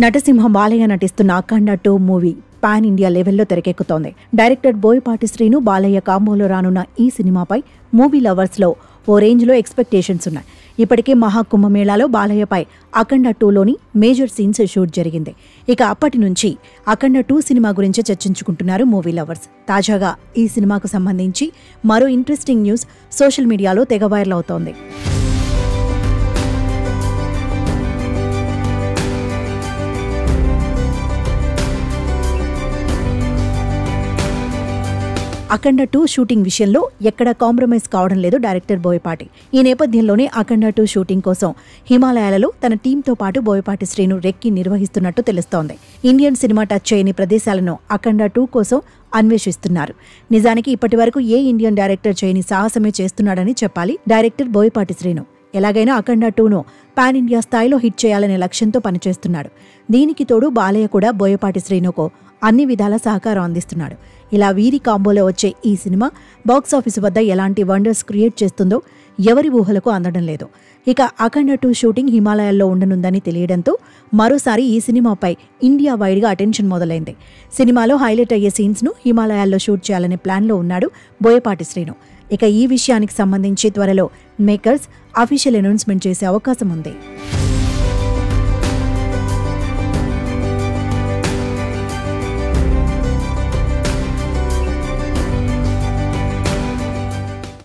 నటసింహ బాలయ్య నటిస్తున్న అఖండ 2 movie pan India లెవెల్లో తెరకెక్కుతోంది. Director Boyapati Srinu Balayya కాంబోలో రానున్న ఈ సినిమాపై మూవీ లవర్స్లో ఓ రేంజ్లో ఎక్స్పెక్టేషన్స్ ఉన్నాయి. ఇప్పటికే మహాకుంభమేళాలో బాలయ్యపై అఖండ 2లోని మేజర్ సీన్స్ షూట్ జరిగింది. ఇక అప్పటి నుంచి అఖండ 2 సినిమా గురించి చర్చించుకుంటున్నారు మూవీ లవర్స్. తాజాగా ఈ సినిమాకు సంబంధించి మరో ఇంట్రెస్టింగ్ న్యూస్ సోషల్ మీడియాలో తెగ వైరల్ అవుతోంది. అఖండ 2 షూటింగ్ విషయంలో ఎక్కడా కాంప్రమైజ్ కావడం లేదు డైరెక్టర్ బోయపాటి. ఈ నేపథ్యంలోనే అఖండ 2 షూటింగ్ కోసం హిమాలయాలలో తన టీంతో పాటు బోయపాటి శ్రీను రెక్కి నిర్వహిస్తున్నట్టు తెలుస్తోంది. ఇండియన్ సినిమా టచ్ చేయని ప్రదేశాలను అఖండ 2 కోసం అన్వేషిస్తున్నారు. నిజానికి ఇప్పటివరకు ఏ ఇండియన్ డైరెక్టర్ చేయని సాహసమే చేస్తున్నాడని చెప్పాలి డైరెక్టర్ బోయపాటి శ్రీను. ఎలాగైనా అఖండ 2ను పాన్ ఇండియా స్థాయిలో హిట్ చేయాలనే లక్ష్యంతో పనిచేస్తున్నాడు. దీనికి తోడు బాలయ్య కూడా బోయపాటి శ్రీనుకు అన్ని విధాల సహకారం అందిస్తున్నాడు. ఇలా వీరి కాంబోలో వచ్చే ఈ సినిమా బాక్సాఫీసు వద్ద ఎలాంటి వండర్స్ క్రియేట్ చేస్తుందో ఎవరి ఊహలకు అందడం లేదు. ఇక అఖండ 2 షూటింగ్ హిమాలయాల్లో ఉండనుందని తెలియడంతో మరోసారి ఈ సినిమాపై ఇండియా వైడ్గా అటెన్షన్ మొదలైంది. సినిమాలో హైలైట్ అయ్యే సీన్స్ను హిమాలయాల్లో షూట్ చేయాలనే ప్లాన్లో ఉన్నాడు బోయపాటి శ్రీను. ఇక ఈ విషయానికి సంబంధించి త్వరలో మేకర్స్ అఫీషియల్ అనౌన్స్మెంట్ చేసే అవకాశం ఉంది.